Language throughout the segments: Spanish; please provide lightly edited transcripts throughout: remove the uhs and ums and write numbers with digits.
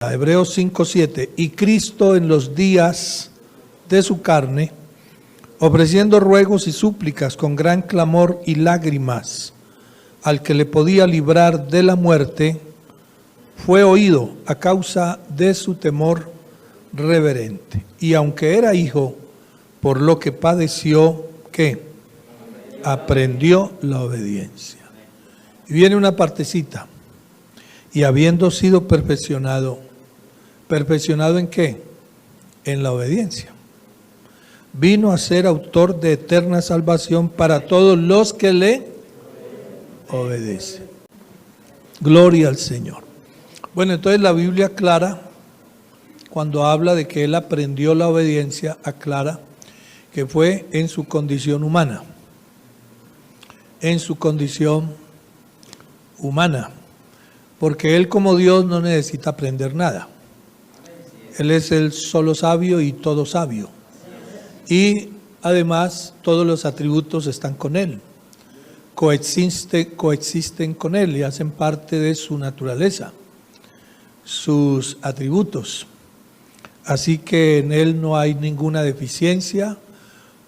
Hebreos 5:7, y Cristo en los días de su carne, ofreciendo ruegos y súplicas con gran clamor y lágrimas, al que le podía librar de la muerte, fue oído a causa de su temor reverente. Y aunque era hijo, por lo que padeció, ¿qué? Aprendió la obediencia. Y viene una partecita. Y habiendo sido perfeccionado, ¿perfeccionado en qué? En la obediencia. Vino a ser autor de eterna salvación para todos los que le obedecen. Gloria al Señor. Bueno, entonces la Biblia aclara, cuando habla de que él aprendió la obediencia, aclara que fue en su condición humana. En su condición humana. Porque él como Dios no necesita aprender nada. Él es el solo sabio y todo sabio. Y además todos los atributos están con él. Coexisten con él y hacen parte de su naturaleza, sus atributos. Así que en él no hay ninguna deficiencia,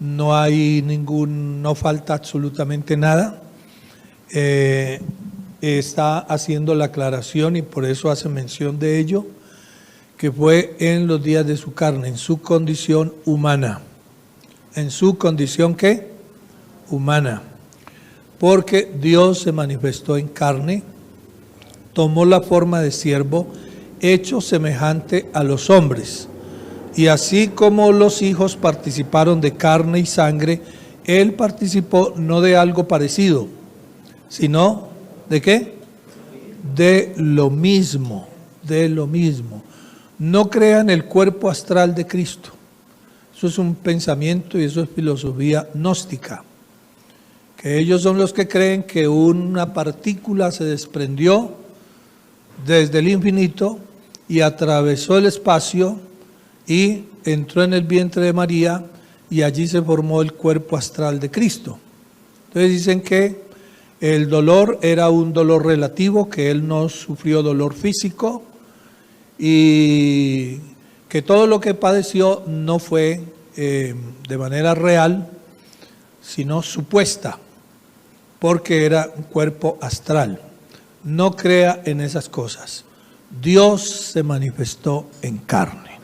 no falta absolutamente nada. Está haciendo la aclaración y por eso hace mención de ello, que fue en los días de su carne, en su condición humana. ¿En su condición qué? Humana. Porque Dios se manifestó en carne, tomó la forma de siervo, hecho semejante a los hombres. Y así como los hijos participaron de carne y sangre, él participó no de algo parecido, sino ¿de qué? De lo mismo, de lo mismo. No crean el cuerpo astral de Cristo. Eso es un pensamiento y eso es filosofía gnóstica. Que ellos son los que creen que una partícula se desprendió desde el infinito y atravesó el espacio y entró en el vientre de María y allí se formó el cuerpo astral de Cristo. Entonces dicen que el dolor era un dolor relativo, que él no sufrió dolor físico y que todo lo que padeció no fue de manera real, sino supuesta, porque era un cuerpo astral. No crea en esas cosas. Dios se manifestó en carne.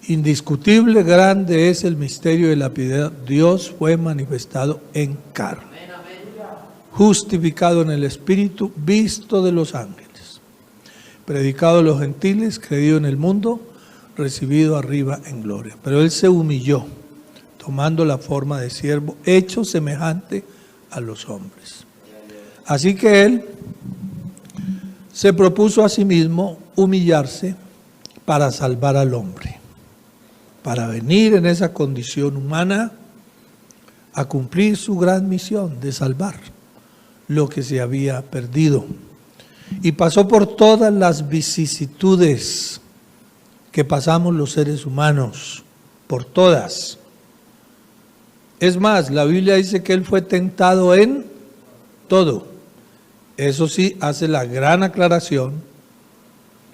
Indiscutible, grande es el misterio de la piedad. Dios fue manifestado en carne. Justificado en el Espíritu, visto de los ángeles, predicado a los gentiles, creído en el mundo, recibido arriba en gloria. Pero él se humilló, tomando la forma de siervo, hecho semejante a los hombres. Así que él se propuso a sí mismo humillarse para salvar al hombre, para venir en esa condición humana a cumplir su gran misión de salvar lo que se había perdido. Y pasó por todas las vicisitudes que pasamos los seres humanos, por todas. Es más, la Biblia dice que él fue tentado en todo. Eso sí, hace la gran aclaración,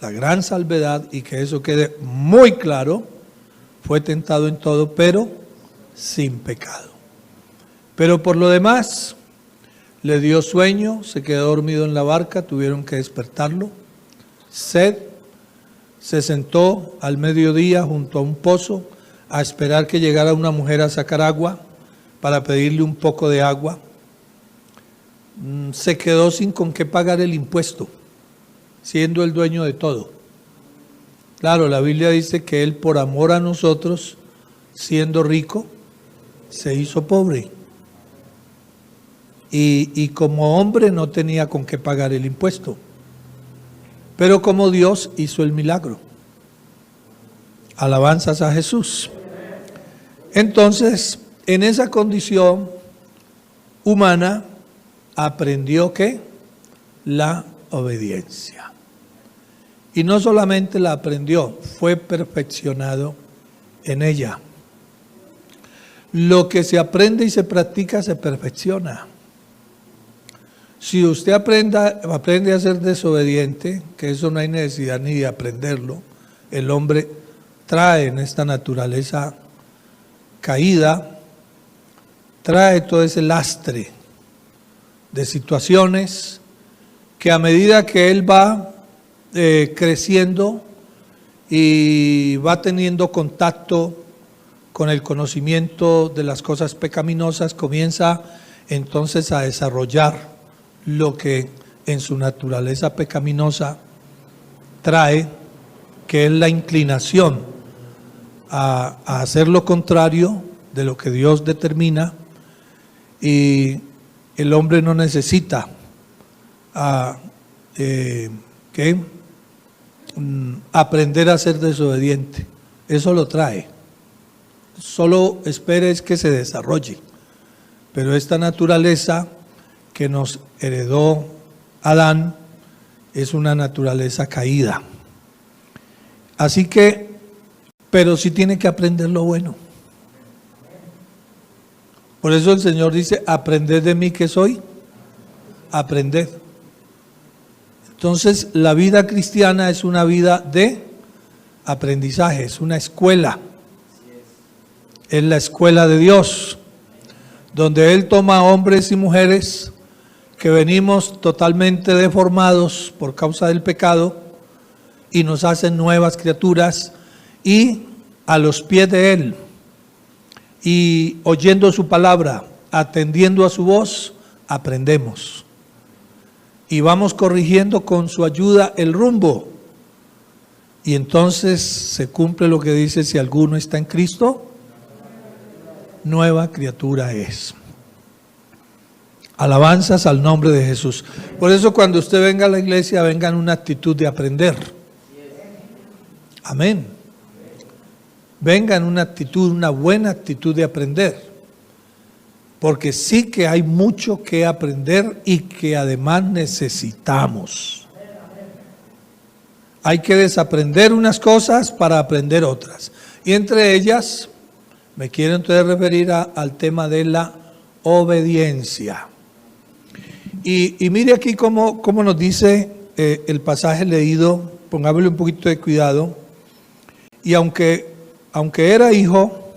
la gran salvedad, y que eso quede muy claro, fue tentado en todo, pero sin pecado. Pero por lo demás, le dio sueño, se quedó dormido en la barca, tuvieron que despertarlo. Sed, se sentó al mediodía junto a un pozo a esperar que llegara una mujer a sacar agua para pedirle un poco de agua. Se quedó sin con qué pagar el impuesto, siendo el dueño de todo. Claro, la Biblia dice que él por amor a nosotros, siendo rico, se hizo pobre. Y como hombre no tenía con qué pagar el impuesto. Pero como Dios hizo el milagro. Alabanzas a Jesús. Entonces, en esa condición humana, aprendió ¿qué? La obediencia. Y no solamente la aprendió, fue perfeccionado en ella. Lo que se aprende y se practica se perfecciona. Si usted aprende a ser desobediente, que eso no hay necesidad ni de aprenderlo, el hombre trae en esta naturaleza caída, trae todo ese lastre de situaciones que a medida que él va creciendo y va teniendo contacto con el conocimiento de las cosas pecaminosas, comienza entonces a desarrollar lo que en su naturaleza pecaminosa trae, que es la inclinación a hacer lo contrario de lo que Dios determina, y el hombre no necesita aprender a ser desobediente. Eso lo trae. Solo espera es que se desarrolle. Pero esta naturaleza que nos heredó Adán es una naturaleza caída. Así que, pero sí tiene que aprender lo bueno. Por eso el Señor dice, aprended de mí que soy, aprended. Entonces, la vida cristiana es una vida de aprendizaje, es una escuela. Es la escuela de Dios, donde Él toma hombres y mujeres que venimos totalmente deformados por causa del pecado y nos hacen nuevas criaturas, y a los pies de Él y oyendo su palabra, atendiendo a su voz, aprendemos y vamos corrigiendo con su ayuda el rumbo, y entonces se cumple lo que dice: si alguno está en Cristo, nueva criatura es. Alabanzas al nombre de Jesús. Por eso cuando usted venga a la iglesia, venga en una actitud de aprender. Amén. Venga en una actitud, una buena actitud de aprender. Porque sí que hay mucho que aprender y que además necesitamos. Hay que desaprender unas cosas para aprender otras. Y entre ellas, me quiero entonces referir al tema de la obediencia. Y mire aquí cómo nos dice el pasaje leído, pongámosle un poquito de cuidado. Y aunque era hijo,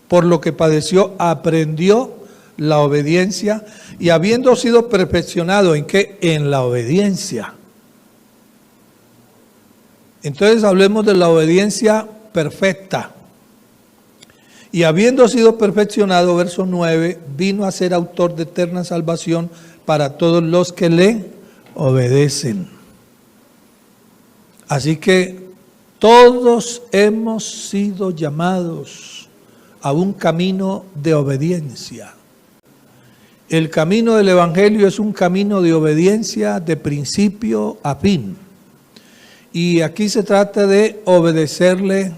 por lo que padeció, aprendió la obediencia, y habiendo sido perfeccionado, ¿en qué? En la obediencia. Entonces hablemos de la obediencia perfecta. Y habiendo sido perfeccionado, verso 9, vino a ser autor de eterna salvación para todos los que le obedecen. Así que todos hemos sido llamados a un camino de obediencia. El camino del Evangelio es un camino de obediencia de principio a fin. Y aquí se trata de obedecerle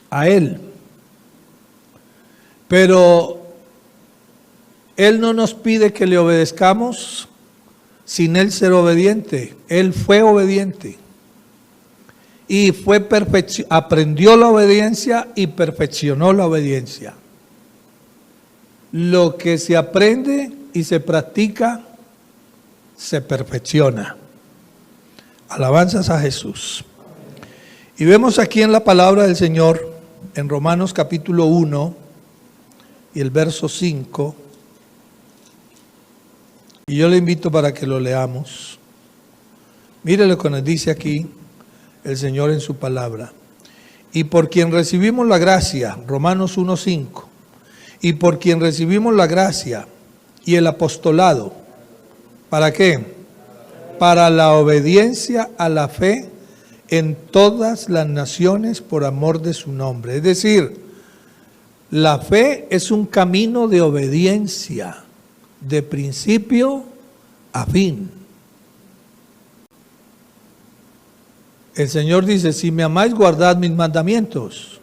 a Él. Pero Él no nos pide que le obedezcamos sin Él ser obediente. Él fue obediente. Y aprendió la obediencia y perfeccionó la obediencia. Lo que se aprende y se practica, se perfecciona. Alabanzas a Jesús. Y vemos aquí en la palabra del Señor, en Romanos capítulo 1 y el verso 5, y yo le invito para que lo leamos. Mire lo que nos dice aquí el Señor en su palabra. Y por quien recibimos la gracia, Romanos 1:5, y por quien recibimos la gracia y el apostolado, ¿para qué? Para la obediencia a la fe en todas las naciones por amor de su nombre. Es decir, la fe es un camino de obediencia, de principio a fin. El Señor dice: si me amáis, guardad mis mandamientos.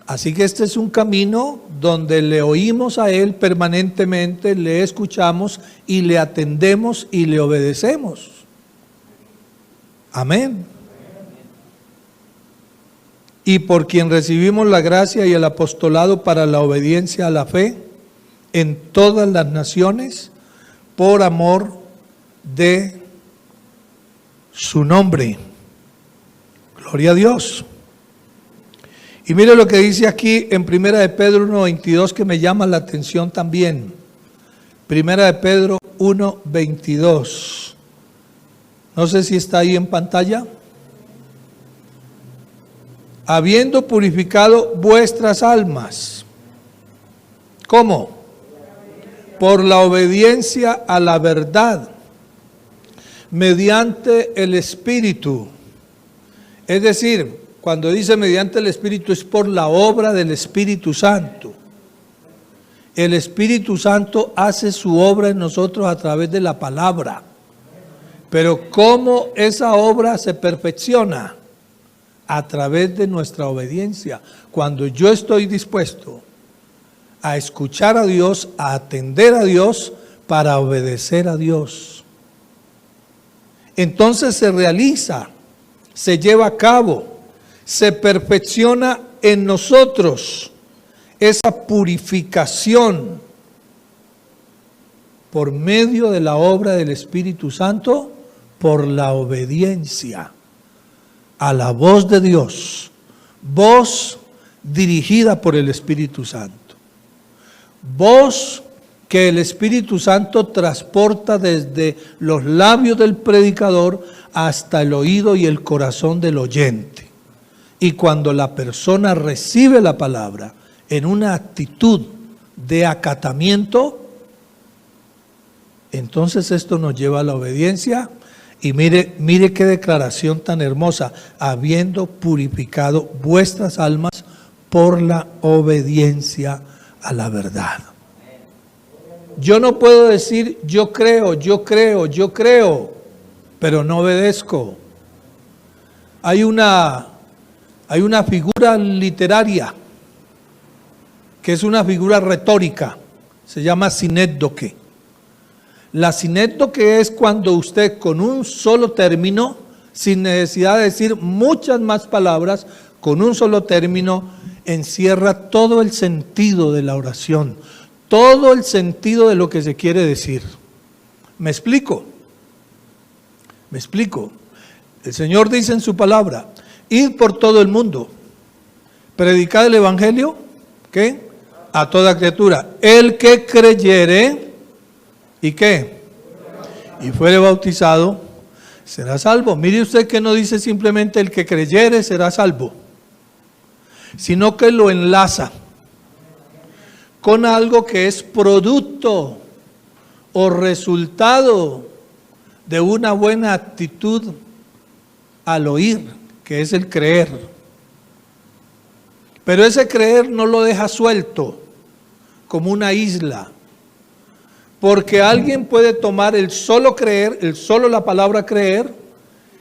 Así que este es un camino donde le oímos a Él permanentemente, le escuchamos y le atendemos y le obedecemos. Amén. Y por quien recibimos la gracia y el apostolado para la obediencia a la fe en todas las naciones por amor de su nombre. Gloria a Dios. Y mire lo que dice aquí en 1 de Pedro 1:22 que me llama la atención también. 1 de Pedro 1:22. No sé si está ahí en pantalla. Habiendo purificado vuestras almas. ¿Cómo? Por la obediencia a la verdad, mediante el Espíritu. Es decir, cuando dice mediante el Espíritu es por la obra del Espíritu Santo. El Espíritu Santo hace su obra en nosotros a través de la palabra. Pero ¿cómo esa obra se perfecciona? A través de nuestra obediencia. Cuando yo estoy dispuesto a escuchar a Dios, a atender a Dios, para obedecer a Dios. Entonces se realiza, se lleva a cabo, se perfecciona en nosotros esa purificación por medio de la obra del Espíritu Santo, por la obediencia a la voz de Dios, voz dirigida por el Espíritu Santo, voz que el Espíritu Santo transporta desde los labios del predicador hasta el oído y el corazón del oyente. Y cuando la persona recibe la palabra en una actitud de acatamiento, entonces esto nos lleva a la obediencia. Y mire qué declaración tan hermosa, habiendo purificado vuestras almas por la obediencia a la verdad. Yo no puedo decir yo creo, pero no obedezco. Hay una figura literaria que es una figura retórica, se llama sinécdoque. La sinécdoque es cuando usted con un solo término, sin necesidad de decir muchas más palabras, con un solo término encierra todo el sentido de la oración, todo el sentido de lo que se quiere decir. ¿Me explico? ¿Me explico? El Señor dice en su palabra, id por todo el mundo, predicad el Evangelio, ¿qué? A toda criatura. El que creyere, ¿y qué? Y fuere bautizado, será salvo. Mire usted que no dice simplemente el que creyere será salvo, sino que lo enlaza con algo que es producto o resultado de una buena actitud al oír, que es el creer. Pero ese creer no lo deja suelto como una isla, porque alguien puede tomar el solo creer, la palabra creer,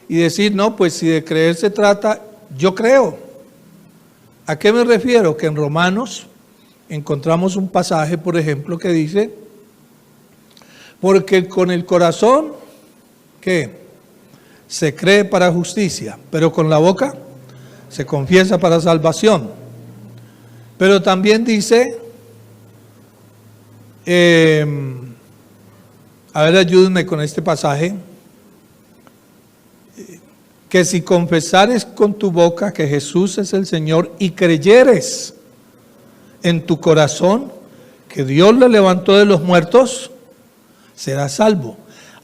y decir, no, pues si de creer se trata, yo creo. ¿A qué me refiero? Que en Romanos encontramos un pasaje, por ejemplo, que dice, porque con el corazón, ¿qué? Se cree para justicia, pero con la boca se confiesa para salvación. Pero también dice, a ver, ayúdenme con este pasaje, que si confesares con tu boca que Jesús es el Señor y creyeres en tu corazón que Dios le levantó de los muertos, serás salvo.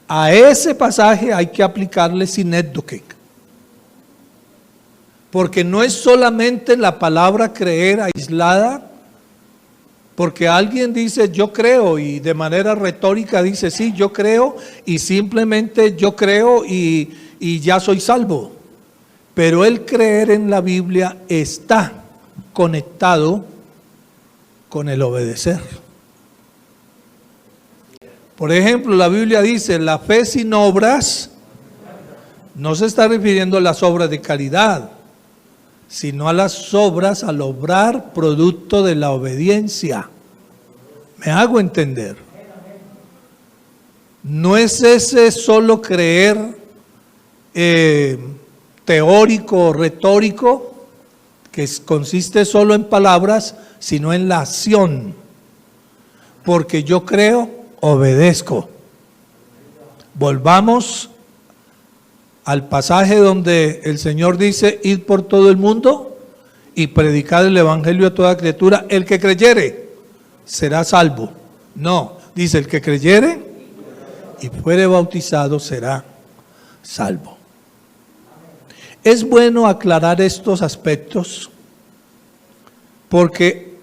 A ese pasaje hay que aplicarle sinécdoque, porque no es solamente la palabra creer aislada, porque alguien dice yo creo y de manera retórica dice sí, yo creo y simplemente yo creo y ya soy salvo. Pero el creer en la Biblia está conectado con el obedecer. Por ejemplo, la Biblia dice, la fe sin obras, no se está refiriendo a las obras de caridad, sino a las obras al obrar producto de la obediencia. ¿Me hago entender? No es ese solo creer teórico o retórico, que consiste solo en palabras, sino en la acción. porque yo creo, obedezco. Volvamos al pasaje donde el Señor dice, id por todo el mundo y predicad el evangelio a toda criatura. El que creyere será salvo. No, dice el que creyere y fuere bautizado será salvo. Es bueno aclarar estos aspectos porque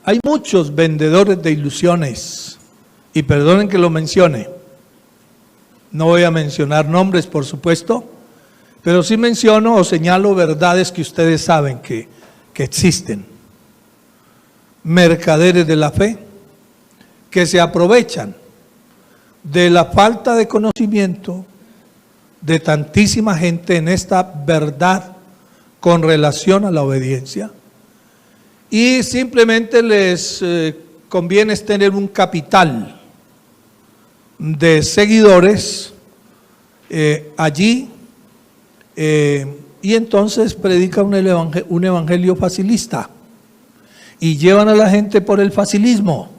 hay muchos vendedores de ilusiones, y perdonen que lo mencione, no voy a mencionar nombres por supuesto, pero sí menciono o señalo verdades que ustedes saben que existen. Mercaderes de la fe que se aprovechan de la falta de conocimiento de tantísima gente en esta verdad con relación a la obediencia, y simplemente les conviene tener un capital de seguidores allí, y entonces predican un evangelio facilista y llevan a la gente por el facilismo.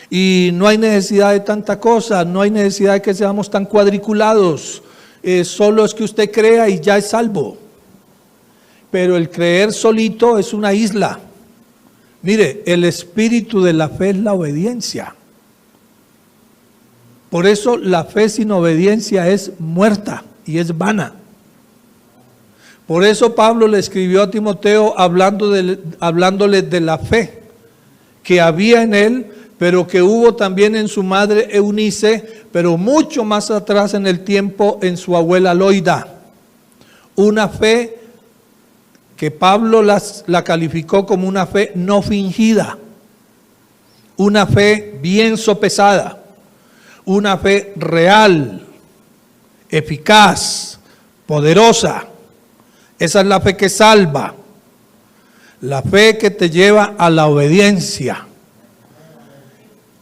Y no hay necesidad de tanta cosa, no hay necesidad de que seamos tan cuadriculados, solo es que usted crea y ya es salvo. Pero el creer solito es una isla. Mire, el espíritu de la fe es la obediencia. Por eso la fe sin obediencia es muerta y es vana. Por eso Pablo le escribió a Timoteo hablándole de la fe que había en él, pero que hubo también en su madre Eunice, pero mucho más atrás en el tiempo en su abuela Loida. Una fe que Pablo la calificó como una fe no fingida, una fe bien sopesada, una fe real, eficaz, poderosa. Esa es la fe que salva, la fe que te lleva a la obediencia.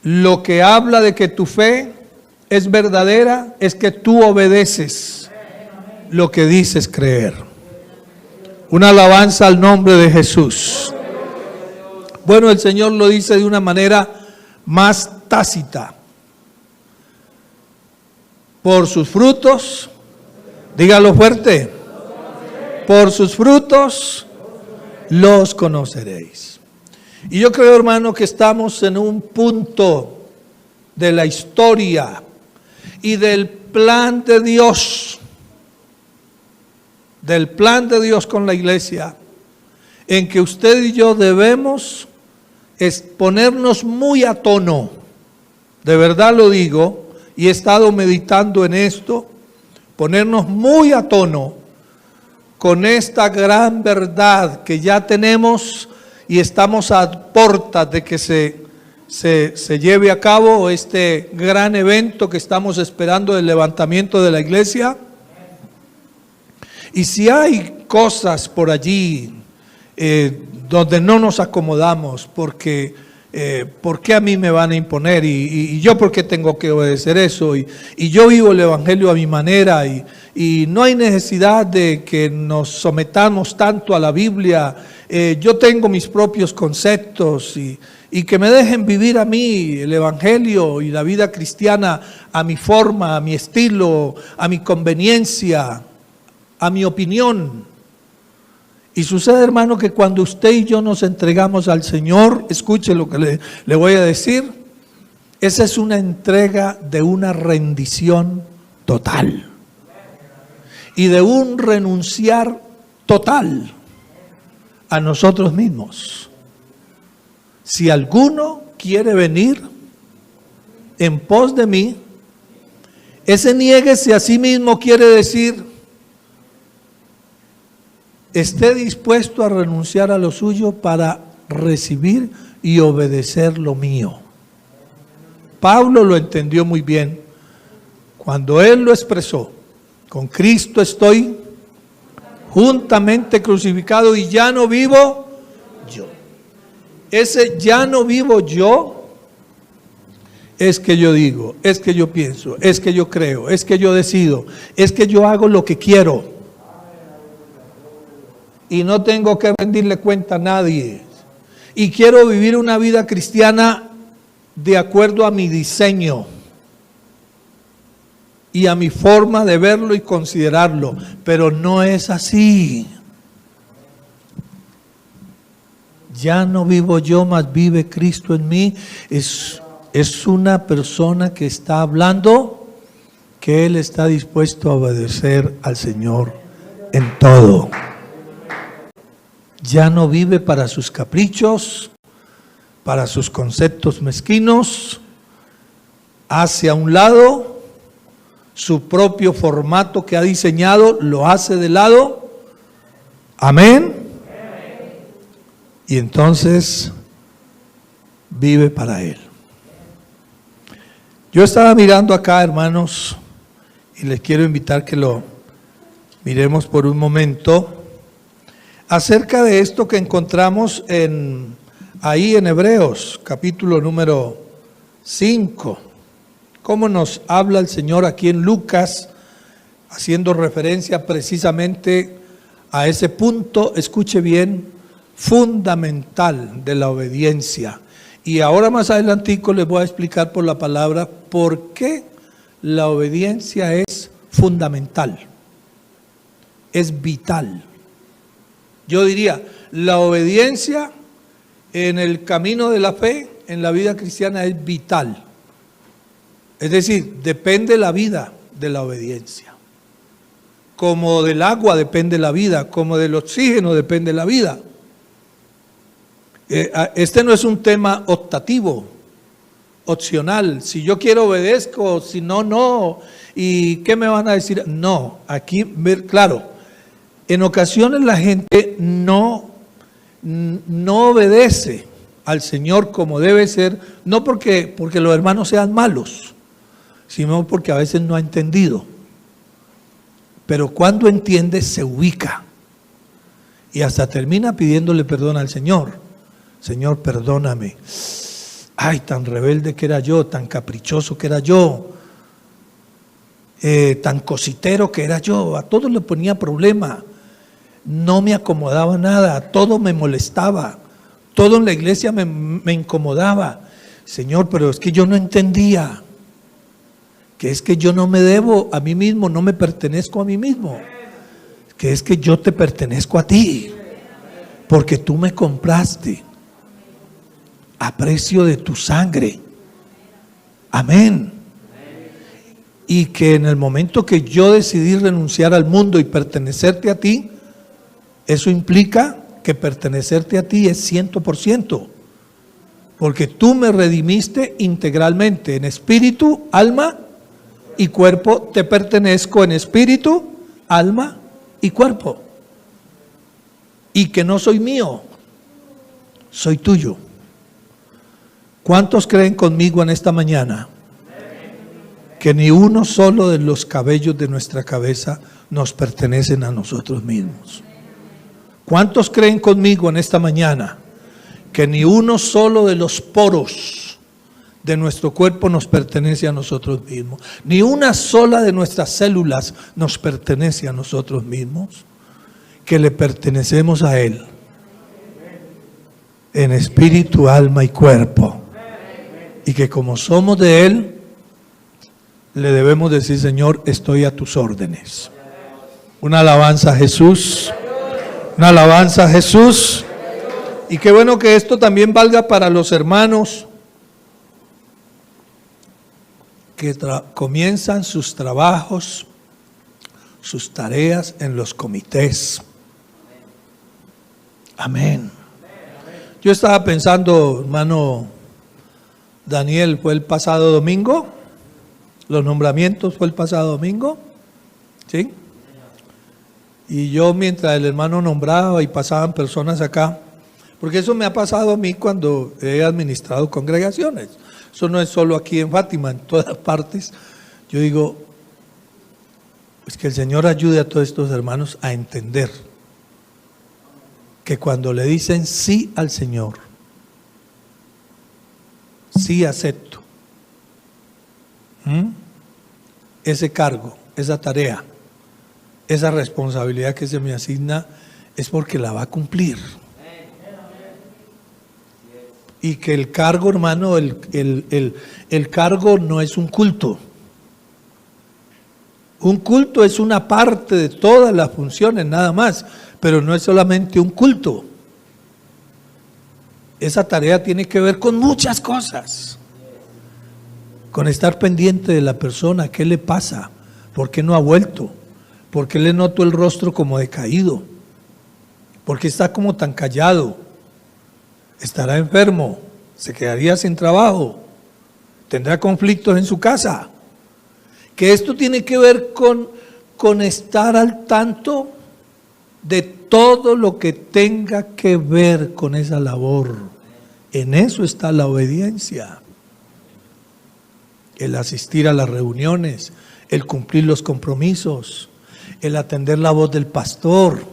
Lo que habla de que tu fe es verdadera es que tú obedeces lo que dices creer. Una alabanza al nombre de Jesús. Bueno, el Señor lo dice de una manera más tácita. Por sus frutos, dígalo fuerte, por sus frutos los conoceréis. Y yo creo, hermano, que estamos en un punto de la historia y del plan de Dios con la iglesia, en que usted y yo debemos ponernos muy a tono. De verdad lo digo, y he estado meditando en esto, ponernos muy a tono con esta gran verdad que ya tenemos y estamos a puertas de que se lleve a cabo este gran evento que estamos esperando del levantamiento de la iglesia. Y si hay cosas por allí donde no nos acomodamos, porque ¿por qué a mí me van a imponer? Y yo ¿por qué tengo que obedecer eso? Y yo vivo el evangelio a mi manera, y no hay necesidad de que nos sometamos tanto a la Biblia. Yo tengo mis propios conceptos y que me dejen vivir a mí el evangelio y la vida cristiana a mi forma, a mi estilo, a mi conveniencia, a mi opinión. Y sucede, hermano, que cuando usted y yo nos entregamos al Señor, escuche lo que le voy a decir, esa es una entrega de una rendición total y de un renunciar total a nosotros mismos. Si alguno quiere venir en pos de mí, ese niéguese a sí mismo quiere decir, esté dispuesto a renunciar a lo suyo para recibir y obedecer lo mío. Pablo lo entendió muy bien cuando él lo expresó: con Cristo estoy juntamente crucificado y ya no vivo yo. Ese ya no vivo yo es que yo digo, es que yo pienso, es que yo creo, es que yo decido, es que yo hago lo que quiero. Y no tengo que rendirle cuenta a nadie. Y quiero vivir una vida cristiana de acuerdo a mi diseño y a mi forma de verlo y considerarlo, pero no es así. Ya no vivo yo, mas vive Cristo en mí. Es una persona que está hablando que él está dispuesto a obedecer al Señor en todo. Ya no vive para sus caprichos, para sus conceptos mezquinos, hace a un lado su propio formato que ha diseñado, lo hace de lado. Amén. Y entonces vive para Él. Yo estaba mirando acá, hermanos, y les quiero invitar que lo miremos por un momento, acerca de esto que encontramos ahí en Hebreos, capítulo número 5. Cómo nos habla el Señor aquí en Lucas, haciendo referencia precisamente a ese punto, escuche bien, fundamental de la obediencia. Y ahora más adelantico les voy a explicar por la palabra por qué la obediencia es fundamental, es vital. Yo diría, la obediencia en el camino de la fe, en la vida cristiana, es vital. Es decir, depende la vida de la obediencia. Como del agua depende la vida, como del oxígeno depende la vida. Este no es un tema optativo, opcional. Si yo quiero obedezco, si no, no. ¿Y qué me van a decir? No, aquí, claro, en ocasiones la gente no obedece al Señor como debe ser, no porque los hermanos sean malos, sino porque a veces no ha entendido. Pero cuando entiende, se ubica y hasta termina pidiéndole perdón al Señor. Señor, perdóname. Ay, tan rebelde que era yo, tan caprichoso que era yo, tan cositero que era yo. A todo le ponía problema, no me acomodaba nada, todo me molestaba, todo en la iglesia me incomodaba. Señor, pero es que yo no entendía que es que yo no me debo a mí mismo, no me pertenezco a mí mismo, que es que yo te pertenezco a ti, porque tú me compraste a precio de tu sangre. Amén. Y que en el momento que yo decidí renunciar al mundo y pertenecerte a ti, eso implica que pertenecerte a ti es 100%, porque tú me redimiste integralmente, en espíritu, alma y cuerpo. Te pertenezco en espíritu, alma y cuerpo. Y que no soy mío, soy tuyo. ¿Cuántos creen conmigo en esta mañana que ni uno solo de los cabellos de nuestra cabeza nos pertenecen a nosotros mismos? ¿Cuántos creen conmigo en esta mañana que ni uno solo de los poros de nuestro cuerpo nos pertenece a nosotros mismos? Ni una sola de nuestras células nos pertenece a nosotros mismos, que le pertenecemos a Él en espíritu, alma y cuerpo. Y que como somos de Él, le debemos decir: Señor, estoy a tus órdenes. Una alabanza a Jesús, una alabanza a Jesús. Y qué bueno que esto también valga para los hermanos que comienzan sus trabajos, sus tareas en los comités. Amén. Yo estaba pensando, hermano Daniel, fue el pasado domingo, los nombramientos fue el pasado domingo, ¿sí? Y yo, mientras el hermano nombraba y pasaban personas acá, porque eso me ha pasado a mí cuando he administrado congregaciones, eso no es solo aquí en Fátima, en todas partes. Yo digo, pues que el Señor ayude a todos estos hermanos a entender que cuando le dicen sí al Señor, sí acepto ese cargo, esa tarea, esa responsabilidad que se me asigna, es porque la va a cumplir. Y que el cargo, hermano, el cargo no es un culto. Un culto es una parte de todas las funciones, nada más, pero no es solamente un culto. Esa tarea tiene que ver con muchas cosas. Con estar pendiente de la persona, ¿qué le pasa? ¿Por qué no ha vuelto? ¿Por qué le noto el rostro como decaído? ¿Por qué está como tan callado? ¿Estará enfermo? ¿Se quedaría sin trabajo? ¿Tendrá conflictos en su casa? Que esto tiene que ver con estar al tanto de todo lo que tenga que ver con esa labor. En eso está la obediencia. El asistir a las reuniones, el cumplir los compromisos, el atender la voz del pastor,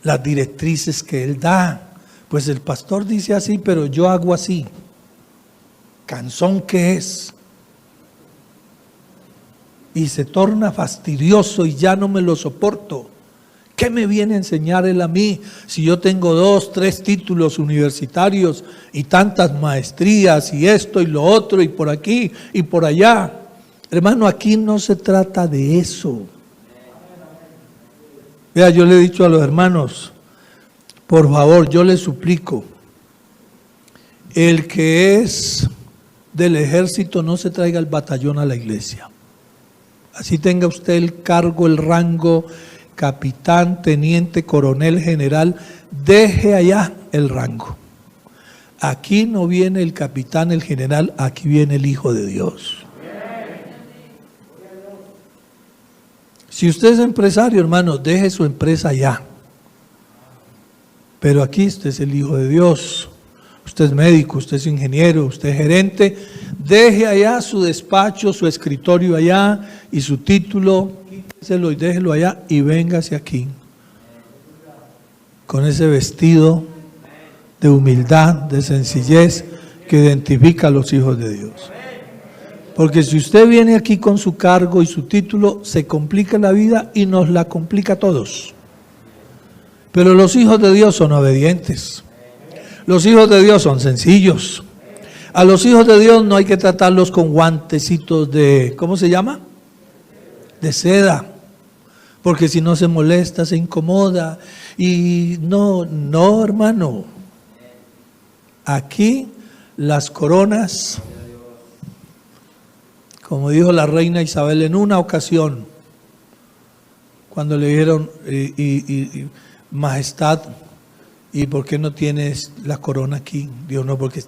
las directrices que él da. Pues el pastor dice así, pero yo hago así. Cansón que es. Y se torna fastidioso y ya no me lo soporto. ¿Qué me viene a enseñar él a mí si yo tengo 2, 3 títulos universitarios y tantas maestrías y esto y lo otro y por aquí y por allá? Hermano, aquí no se trata de eso. Vea, yo le he dicho a los hermanos, por favor, yo les suplico, el que es del ejército no se traiga el batallón a la iglesia. Así tenga usted el cargo, el rango, capitán, teniente, coronel, general, deje allá el rango. Aquí no viene el capitán, el general, aquí viene el Hijo de Dios. Si usted es empresario, hermano, deje su empresa allá. Pero aquí usted es el Hijo de Dios. Usted es médico, usted es ingeniero, usted es gerente. Deje allá su despacho, su escritorio allá y su título, quíteselo y déjelo allá y véngase aquí. Con ese vestido de humildad, de sencillez que identifica a los hijos de Dios. Porque si usted viene aquí con su cargo y su título, se complica la vida y nos la complica a todos. Pero los hijos de Dios son obedientes. Los hijos de Dios son sencillos. A los hijos de Dios no hay que tratarlos con guantecitos de, ¿cómo se llama? De seda. Porque si no se molesta, se incomoda. Y no, hermano. Aquí las coronas, como dijo la reina Isabel en una ocasión, cuando le dijeron, majestad, ¿y por qué no tienes la corona aquí? Dijo, no, porque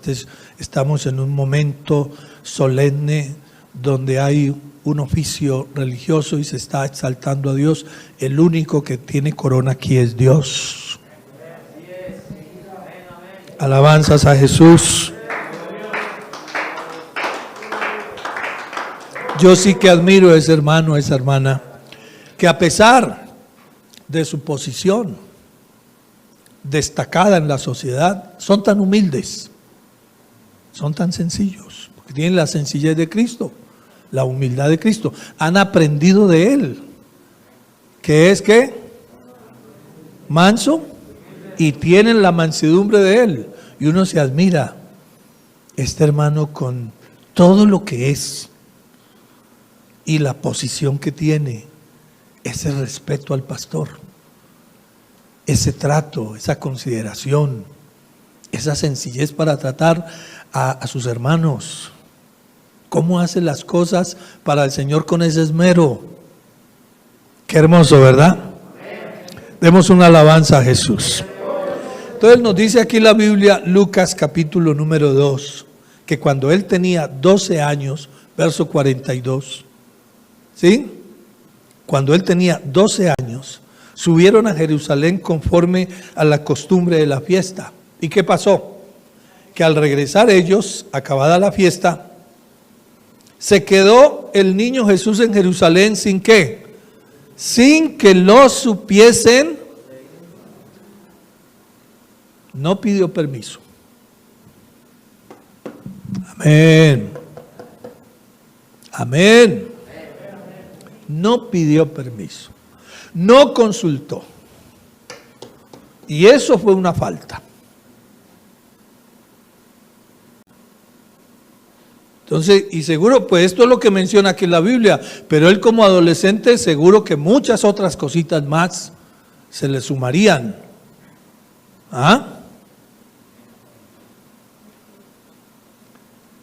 estamos en un momento solemne donde hay un oficio religioso y se está exaltando a Dios. El único que tiene corona aquí es Dios. Alabanzas a Jesús. Yo sí que admiro a ese hermano, a esa hermana, que a pesar de su posición destacada en la sociedad, son tan humildes, son tan sencillos, porque tienen la sencillez de Cristo, la humildad de Cristo, han aprendido de Él, que es que manso y tienen la mansedumbre de Él, y uno se admira, este hermano con todo lo que es y la posición que tiene, ese respeto al pastor, ese trato, esa consideración, esa sencillez para tratar a sus hermanos. ¿Cómo hace las cosas para el Señor con ese esmero? Qué hermoso, ¿verdad? Demos una alabanza a Jesús. Entonces nos dice aquí la Biblia, Lucas capítulo número 2, que cuando él tenía 12 años, verso 42, ¿sí? Cuando él tenía 12 años, subieron a Jerusalén conforme a la costumbre de la fiesta. ¿Y qué pasó? Que al regresar ellos, acabada la fiesta, se quedó el niño Jesús en Jerusalén sin ¿qué? Sin que lo supiesen. No pidió permiso. Amén. Amén. No pidió permiso. No consultó. Y eso fue una falta. Entonces, y seguro, pues esto es lo que menciona aquí en la Biblia, pero él como adolescente seguro que muchas otras cositas más se le sumarían. ¿Ah?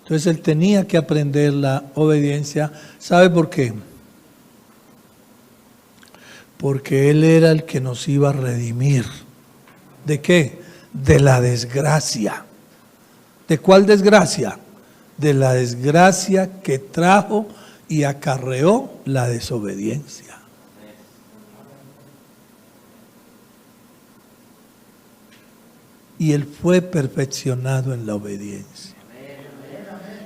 Entonces él tenía que aprender la obediencia. ¿Sabe por qué? Porque él era el que nos iba a redimir. ¿De qué? De la desgracia. ¿De cuál desgracia? De la desgracia que trajo y acarreó la desobediencia. Y él fue perfeccionado en la obediencia.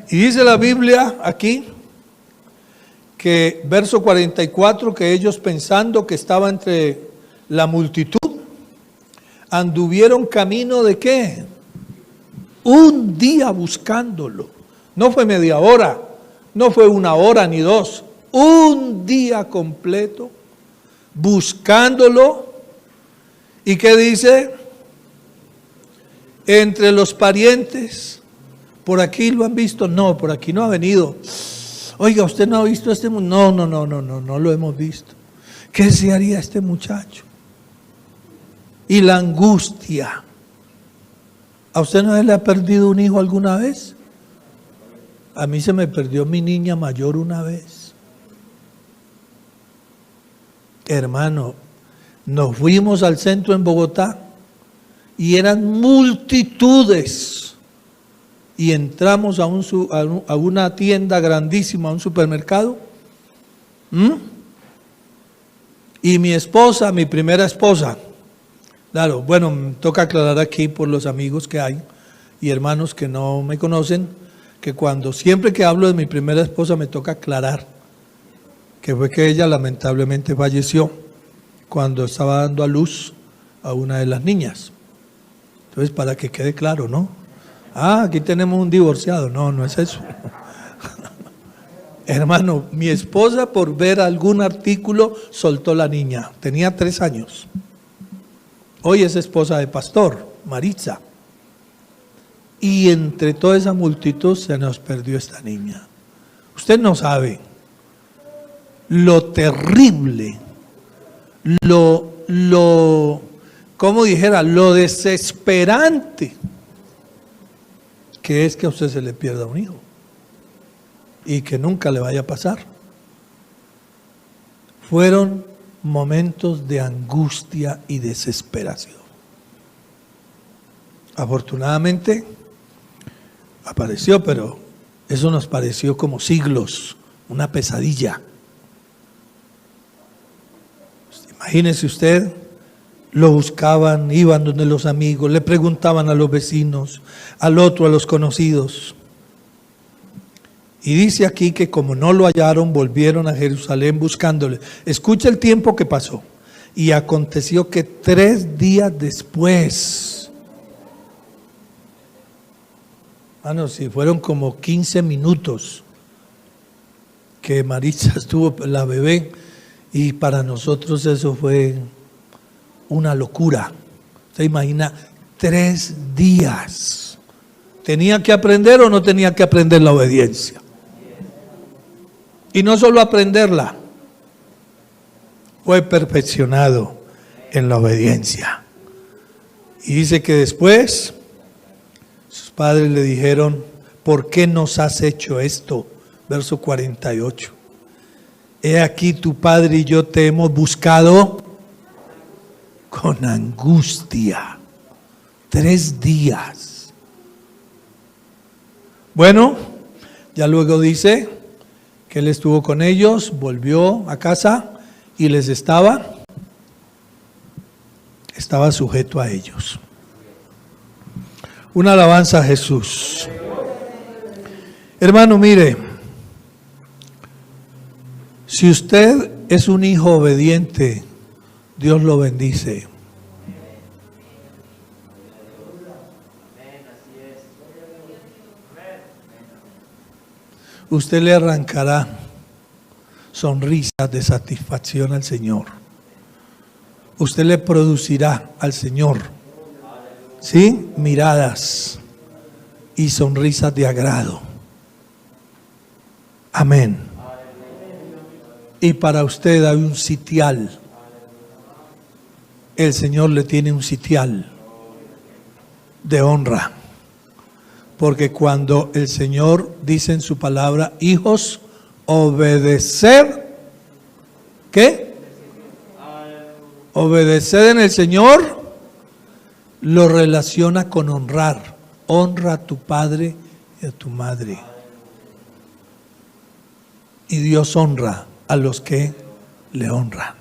Y dice la Biblia aquí, que verso 44, que ellos pensando que estaba entre la multitud, anduvieron camino de ¿qué? Un día buscándolo. No fue media hora, no fue una hora ni dos, un día completo buscándolo. ¿Y qué dice? Entre los parientes, ¿por aquí lo han visto? No, por aquí no ha venido. Oiga, ¿usted no ha visto a este muchacho? No lo hemos visto. ¿Qué se haría este muchacho? Y la angustia. ¿A usted no se le ha perdido un hijo alguna vez? A mí se me perdió mi niña mayor una vez. Hermano, nos fuimos al centro en Bogotá y eran multitudes. Y entramos a una tienda grandísima, a un supermercado. Y mi esposa, mi primera esposa, claro, bueno, me toca aclarar aquí por los amigos que hay y hermanos que no me conocen, que siempre que hablo de mi primera esposa me toca aclarar que fue que ella lamentablemente falleció cuando estaba dando a luz a una de las niñas. Entonces, para que quede claro, ¿no? Aquí tenemos un divorciado. No es eso. Hermano, mi esposa por ver algún artículo soltó la niña. Tenía 3 años. Hoy es esposa de pastor, Maritza. Y entre toda esa multitud se nos perdió esta niña. Usted no sabe lo terrible, como dijera, lo desesperante que es que a usted se le pierda un hijo y que nunca le vaya a pasar. Fueron momentos de angustia y desesperación. Afortunadamente apareció, pero eso nos pareció como siglos, una pesadilla. Imagínese usted, lo buscaban, iban donde los amigos, le preguntaban a los vecinos, al otro, a los conocidos. Y dice aquí que como no lo hallaron, volvieron a Jerusalén buscándole. Escucha el tiempo que pasó. Y aconteció que 3 días después, sí, fueron como 15 minutos que Maritza estuvo, la bebé, y para nosotros eso fue una locura. ¿Se imagina? 3 días. ¿Tenía que aprender o no tenía que aprender la obediencia? Y no solo aprenderla, fue perfeccionado en la obediencia. Y dice que después sus padres le dijeron, ¿por qué nos has hecho esto? Verso 48. He aquí tu padre y yo te hemos buscado con angustia. 3 días. Bueno, ya luego dice que él estuvo con ellos, volvió a casa y les estaba sujeto a ellos. Una alabanza a Jesús. Hermano, mire, si usted es un hijo obediente, Dios lo bendice. Usted le arrancará sonrisas de satisfacción al Señor. Usted le producirá al Señor, ¿sí?, miradas y sonrisas de agrado. Amén. Y para usted hay un sitial. El Señor le tiene un sitial de honra. Porque cuando el Señor dice en su palabra, hijos, obedecer, ¿qué? Obedecer en el Señor, lo relaciona con honrar. Honra a tu padre y a tu madre. Y Dios honra a los que le honran.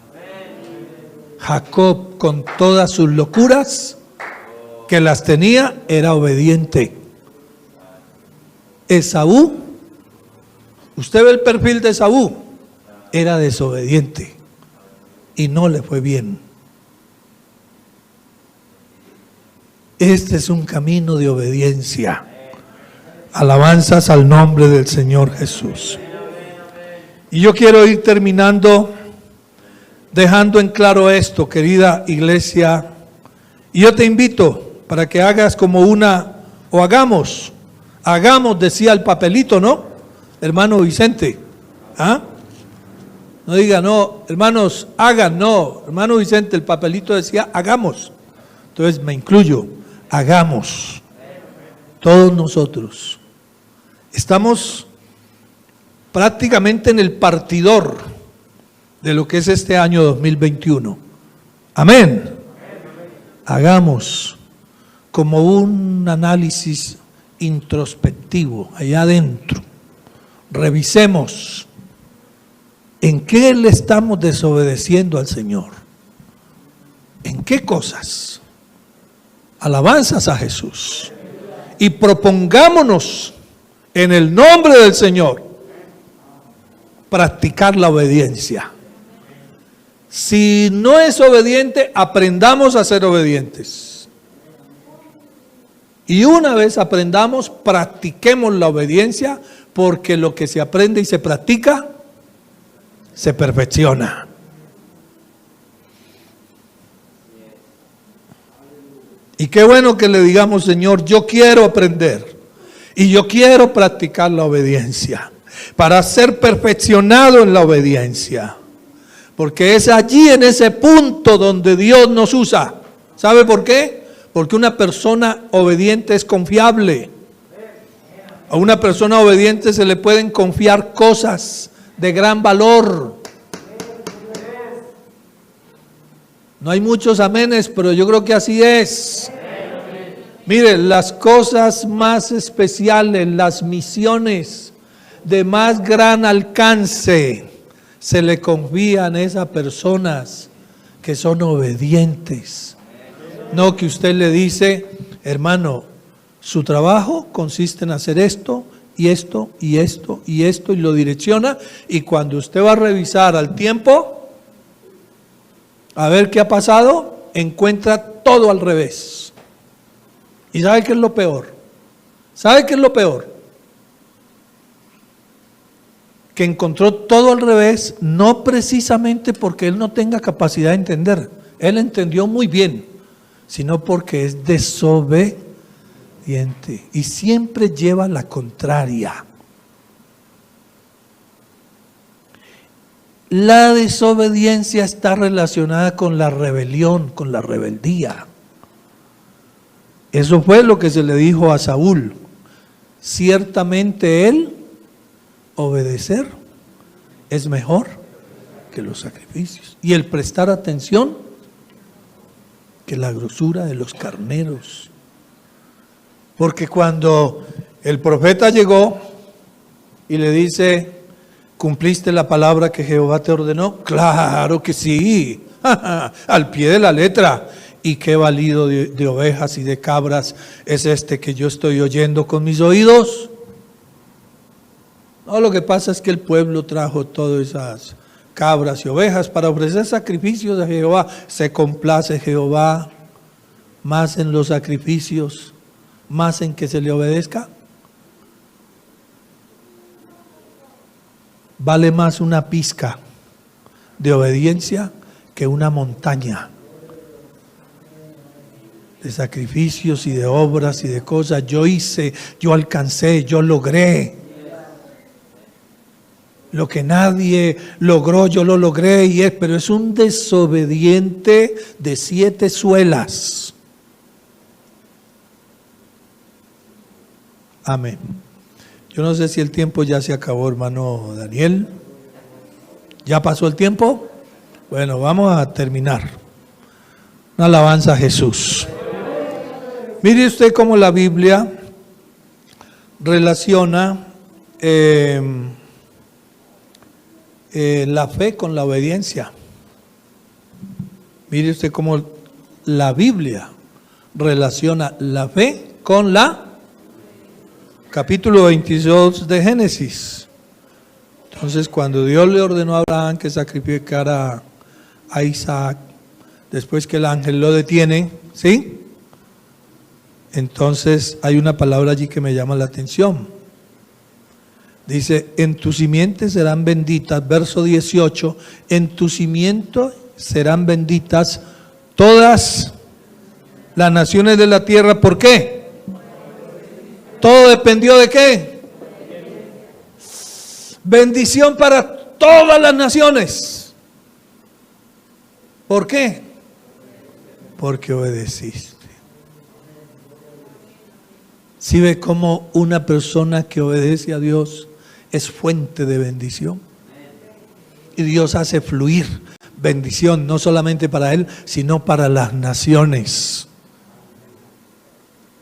Jacob, con todas sus locuras, que las tenía, era obediente. Esaú, usted ve el perfil de Esaú, era desobediente y no le fue bien. Este es un camino de obediencia. Alabanzas al nombre del Señor Jesús. Y yo quiero ir terminando dejando en claro esto, querida iglesia. Y yo te invito para que hagas como hagamos, decía el papelito, ¿no? Hermano Vicente. ¿Ah? No diga, no, hermanos, hagan, no. Hermano Vicente, el papelito decía, hagamos. Entonces me incluyo, hagamos. Todos nosotros. Estamos prácticamente en el partidor de lo que es este año 2021. Amén. Hagamos como un análisis introspectivo allá adentro. Revisemos en qué le estamos desobedeciendo al Señor. ¿En qué cosas? Alabanzas a Jesús. Y propongámonos en el nombre del Señor practicar la obediencia. Si no es obediente, aprendamos a ser obedientes. Y una vez aprendamos, practiquemos la obediencia, porque lo que se aprende y se practica, se perfecciona. Y qué bueno que le digamos, Señor, yo quiero aprender y yo quiero practicar la obediencia para ser perfeccionado en la obediencia. Porque es allí, en ese punto, donde Dios nos usa. ¿Sabe por qué? Porque una persona obediente es confiable. A una persona obediente se le pueden confiar cosas de gran valor. No hay muchos amenes, pero yo creo que así es. Mire, las cosas más especiales, las misiones de más gran alcance, se le confían a esas personas que son obedientes. No que usted le dice, hermano, su trabajo consiste en hacer esto y esto y esto y esto, y lo direcciona, y cuando usted va a revisar al tiempo, a ver qué ha pasado, encuentra todo al revés. ¿Y sabe qué es lo peor? ¿Sabe qué es lo peor? Que encontró todo al revés, no precisamente porque él no tenga capacidad de entender, él entendió muy bien, sino porque es desobediente y siempre lleva la contraria. La desobediencia está relacionada con la rebelión, con la rebeldía. Eso fue lo que se le dijo a Saúl. Ciertamente él, obedecer, es mejor que los sacrificios. Y el prestar atención, que la grosura de los carneros. Porque cuando el profeta llegó y le dice, ¿cumpliste la palabra que Jehová te ordenó? Claro que sí, al pie de la letra. ¿Y qué balido de ovejas y de cabras es este que yo estoy oyendo con mis oídos? No, lo que pasa es que el pueblo trajo todas esas cabras y ovejas para ofrecer sacrificios a Jehová. ¿Se complace Jehová más en los sacrificios, más en que se le obedezca? Vale más una pizca de obediencia que una montaña de sacrificios y de obras y de cosas. Yo hice, yo alcancé, yo logré. Lo que nadie logró, yo lo logré, pero es un desobediente de 7 suelas. Amén. Yo no sé si el tiempo ya se acabó, hermano Daniel. ¿Ya pasó el tiempo? Bueno, vamos a terminar. Una alabanza a Jesús. Mire usted cómo la Biblia relaciona la fe con la obediencia. Mire usted cómo la Biblia relaciona la fe con la capítulo 22 de Génesis. Entonces, cuando Dios le ordenó a Abraham que sacrificara a Isaac, después que el ángel lo detiene, ¿sí? Entonces hay una palabra allí que me llama la atención. Dice, en tu simiente serán benditas, verso 18, en tu simiente serán benditas todas las naciones de la tierra. ¿Por qué? Todo dependió de qué. Bendición para todas las naciones. ¿Por qué? Porque obedeciste. ¿Sí ve cómo una persona que obedece a Dios es fuente de bendición? Y Dios hace fluir bendición, no solamente para él, sino para las naciones.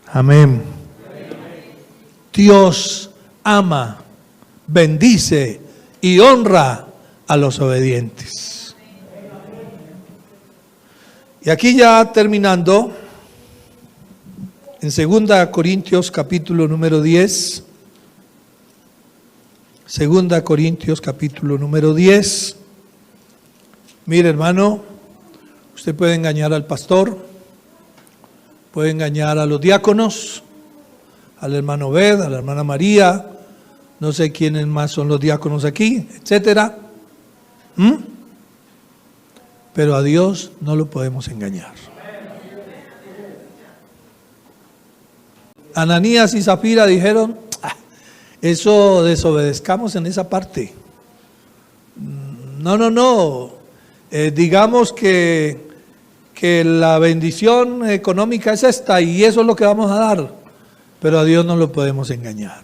Amén. Dios ama, bendice y honra a los obedientes. Y aquí ya terminando, en 2 Corintios capítulo número 10, 2 Corintios capítulo número 10, mire hermano, usted puede engañar al pastor, puede engañar a los diáconos, al hermano Bed, a la hermana María, no sé quiénes más son los diáconos aquí, etcétera. Pero a Dios no lo podemos engañar. Ananías y Zafira dijeron, eso desobedezcamos en esa parte. No. Digamos que la bendición económica es esta y eso es lo que vamos a dar. Pero a Dios no lo podemos engañar.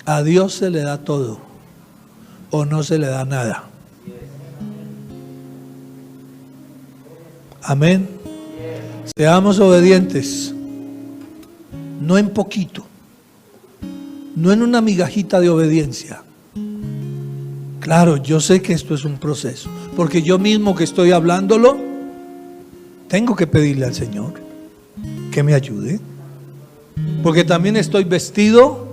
A Dios se le da todo o no se le da nada. Amén. Seamos obedientes, no en poquito, no en una migajita de obediencia. Claro, yo sé que esto es un proceso, porque yo mismo que estoy hablándolo, tengo que pedirle al Señor que me ayude, porque también estoy vestido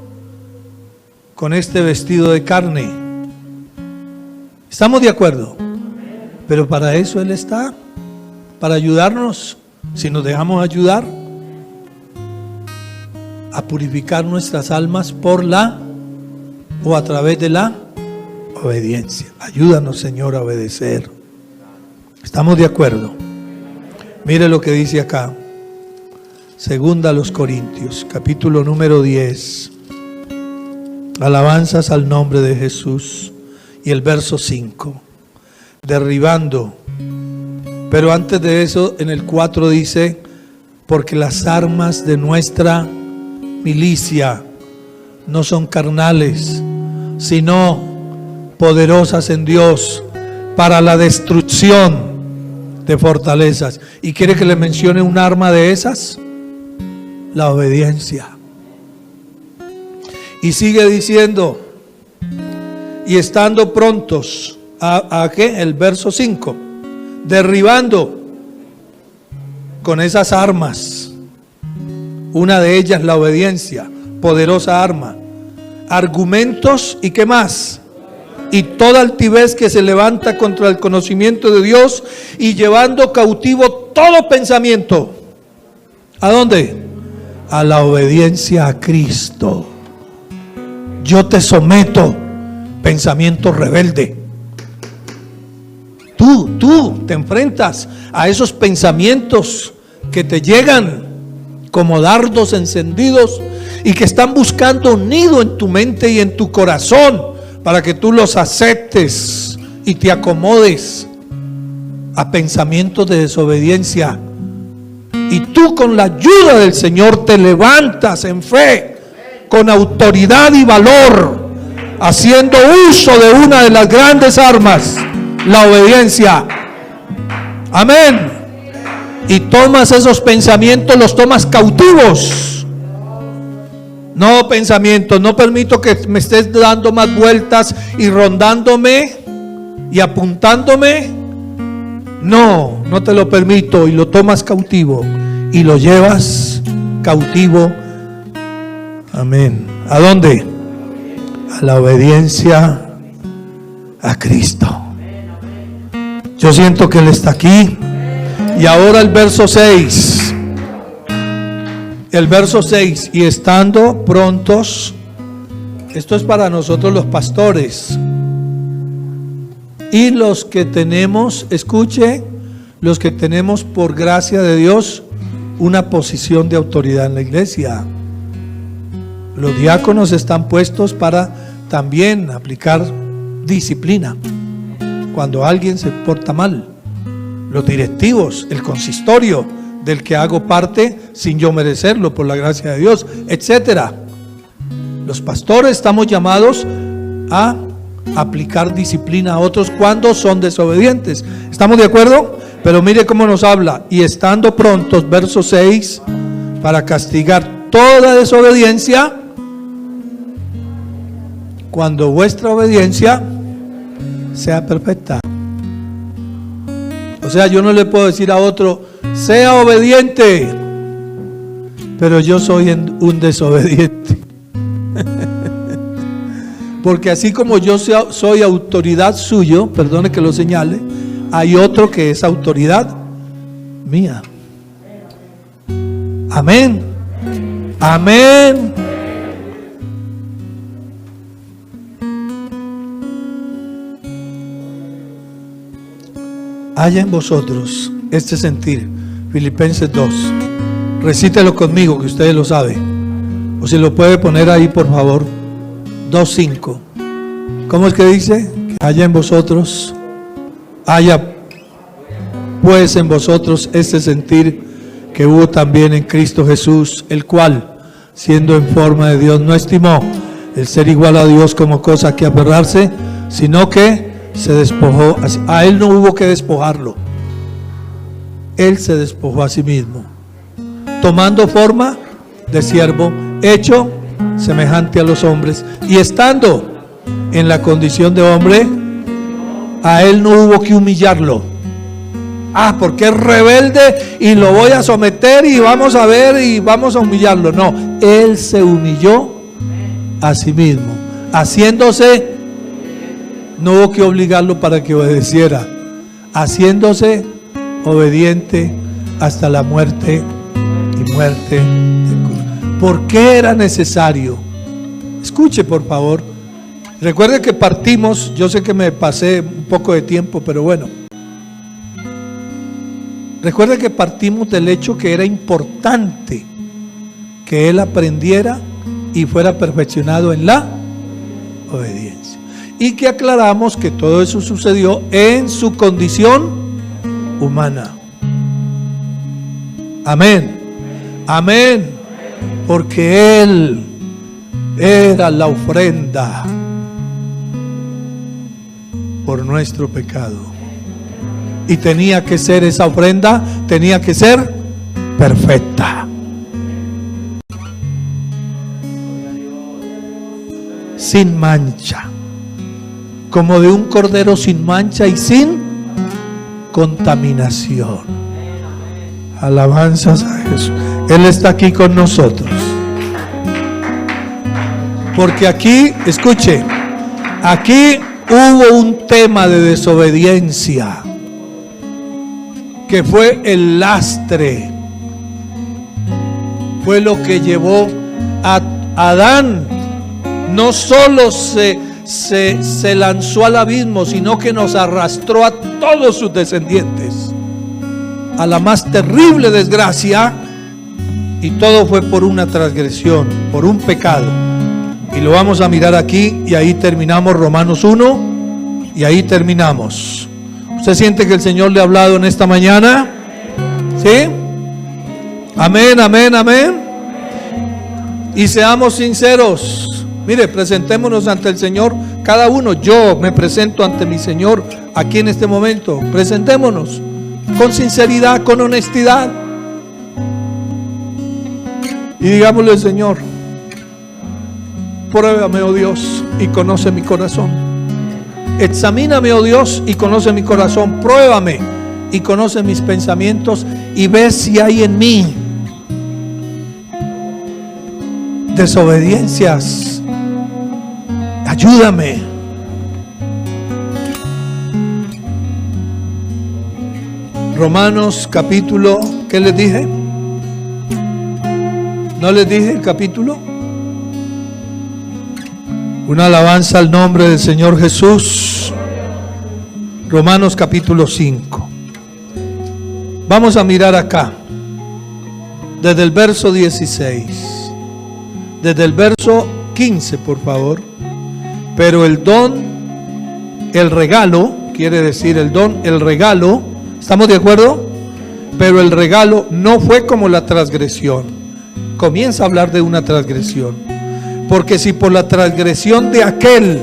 con este vestido de carne. ¿Estamos de acuerdo? Pero para eso Él está, para ayudarnos, si nos dejamos ayudar, a purificar nuestras almas por la o a través de la obediencia. Ayúdanos, Señor, a obedecer. ¿Estamos de acuerdo? Mire lo que dice acá, 2 Corintios, capítulo número 10. Alabanzas al nombre de Jesús. Y el verso 5, derribando. Pero antes de eso, en el 4 dice, porque las armas de nuestra milicia no son carnales, sino poderosas en Dios para la destrucción de fortalezas. ¿Y quiere que le mencione un arma de esas? La obediencia. Y sigue diciendo, y estando prontos, ¿a qué? El verso 5, derribando con esas armas, una de ellas la obediencia, poderosa arma, argumentos y qué más, y toda altivez que se levanta contra el conocimiento de Dios, y llevando cautivo todo pensamiento, ¿a dónde? A la obediencia a Cristo. Yo te someto, pensamiento rebelde. Tú te enfrentas a esos pensamientos que te llegan como dardos encendidos y que están buscando un nido en tu mente y en tu corazón para que tú los aceptes y te acomodes a pensamientos de desobediencia. Y tú, con la ayuda del Señor, te levantas en fe, con autoridad y valor, haciendo uso de una de las grandes armas, la obediencia. Amén. Y tomas esos pensamientos, los tomas cautivos. No pensamientos, no permito que me estés dando más vueltas y rondándome y apuntándome. No, no te lo permito, y lo tomas cautivo y lo llevas cautivo. Amén. ¿A dónde? A la obediencia a Cristo. Yo siento que Él está aquí. Y ahora el verso 6. El verso 6. Y estando prontos. Esto es para nosotros los pastores. Y los que tenemos, escuche, los que tenemos por gracia de Dios una posición de autoridad en la iglesia. Los diáconos están puestos para también aplicar disciplina cuando alguien se porta mal. Los directivos, el consistorio del que hago parte sin yo merecerlo por la gracia de Dios, etcétera. Los pastores estamos llamados a aplicar disciplina a otros cuando son desobedientes. ¿Estamos de acuerdo? Pero mire cómo nos habla: y estando prontos, verso 6, para castigar toda desobediencia, cuando vuestra obediencia sea perfecta. O sea, yo no le puedo decir a otro, sea obediente, pero yo soy un desobediente. Porque así como yo soy autoridad suyo, perdone que lo señale, hay otro que es autoridad mía. Amén. Amén. Haya en vosotros este sentir. Filipenses 2. Recítelo conmigo, que ustedes lo saben. O si lo puede poner ahí, por favor. 2:5. ¿Cómo es que dice? Que haya en vosotros, haya pues en vosotros este sentir que hubo también en Cristo Jesús, el cual, siendo en forma de Dios, no estimó el ser igual a Dios como cosa que aferrarse, sino que se despojó. A Él no hubo que despojarlo. Él se despojó a sí mismo, tomando forma de siervo, hecho semejante a los hombres, y estando en la condición de hombre, a Él no hubo que humillarlo. Porque es rebelde y lo voy a someter y vamos a ver y vamos a humillarlo. No, Él se humilló a sí mismo, haciéndose, no hubo que obligarlo para que obedeciera, haciéndose obediente hasta la muerte y muerte de cruz. ¿Por qué era necesario? Escuche, por favor. Recuerde que partimos, yo sé que me pasé un poco de tiempo, pero bueno. Recuerde que partimos del hecho que era importante que Él aprendiera y fuera perfeccionado en la obediencia. Y que aclaramos que todo eso sucedió en su condición humana. Amén. Amén. Porque Él era la ofrenda por nuestro pecado. Y tenía que ser esa ofrenda, tenía que ser perfecta. Sin mancha. Como de un cordero sin mancha y sin contaminación. Alabanzas a Jesús. Él está aquí con nosotros. Porque aquí, escuche, aquí hubo un tema de desobediencia que fue el lastre. Fue lo que llevó a Adán. No solo se lanzó al abismo, sino que nos arrastró a todos sus descendientes a la más terrible desgracia, Y todo fue por una transgresión, por un pecado. Y lo vamos a mirar aquí y ahí terminamos Romanos 1 y ahí terminamos. ¿Usted siente que el Señor le ha hablado en esta mañana? ¿Sí? Amén, amén, amén. Y seamos sinceros. Mire, presentémonos ante el Señor. Cada uno, yo me presento ante mi Señor aquí en este momento. Presentémonos con sinceridad, con honestidad. Y digámosle, Señor, pruébame, oh Dios, y conoce mi corazón. Examíname, oh Dios, y conoce mi corazón. Pruébame y conoce mis pensamientos y ve si hay en mí desobediencias. Ayúdame. Romanos capítulo, ¿qué les dije? ¿No les dije el capítulo? Una alabanza al nombre del Señor Jesús. Romanos capítulo 5. Vamos a mirar acá, desde el verso 16, desde el verso 15, por favor. Pero el don, el regalo, quiere decir el don, el regalo, ¿estamos de acuerdo? Pero el regalo no fue como la transgresión. Comienza a hablar de una transgresión. Porque si por la transgresión de aquel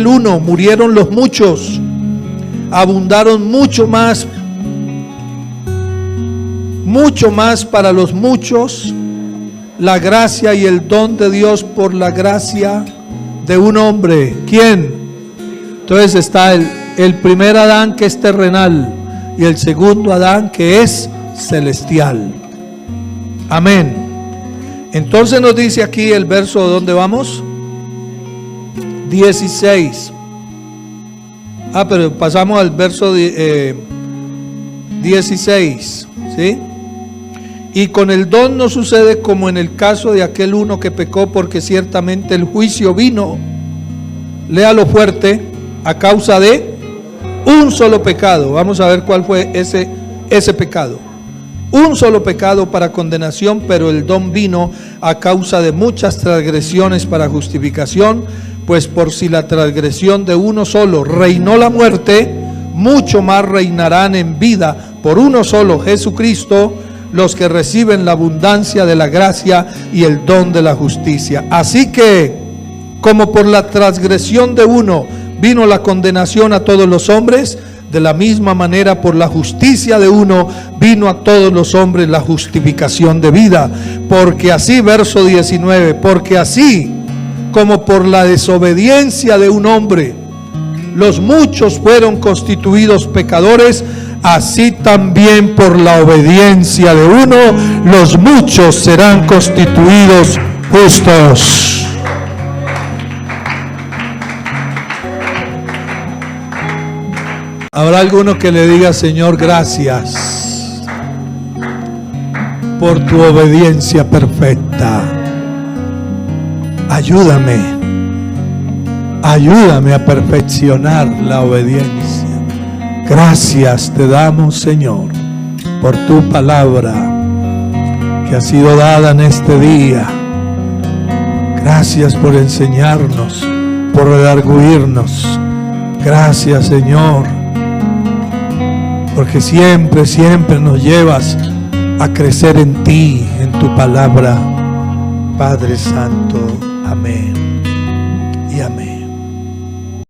uno murieron los muchos, abundaron mucho más para los muchos la gracia y el don de Dios por la gracia de un hombre. ¿Quién? Entonces está el primer Adán, que es terrenal, y el segundo Adán, que es celestial. Amén. Entonces nos dice aquí el verso, ¿dónde vamos? 16. Pero pasamos al verso 16, ¿sí? Y con el don no sucede como en el caso de aquel uno que pecó, porque ciertamente el juicio vino, léalo fuerte, a causa de un solo pecado. Vamos a ver cuál fue ese pecado. Un solo pecado para condenación, pero el don vino a causa de muchas transgresiones para justificación. Pues por si la transgresión de uno solo reinó la muerte, mucho más reinarán en vida por uno solo, Jesucristo, los que reciben la abundancia de la gracia y el don de la justicia. Así que, como por la transgresión de uno vino la condenación a todos los hombres, de la misma manera por la justicia de uno vino a todos los hombres la justificación de vida. Porque así, verso 19, porque así como por la desobediencia de un hombre los muchos fueron constituidos pecadores, así también por la obediencia de uno los muchos serán constituidos justos. Habrá alguno que le diga: Señor, gracias por tu obediencia perfecta. Ayúdame a perfeccionar la obediencia. Gracias te damos, Señor, por tu palabra que ha sido dada en este día. Gracias por enseñarnos, por redarguirnos. Gracias, Señor, porque siempre nos llevas a crecer en ti, en tu palabra. Padre Santo,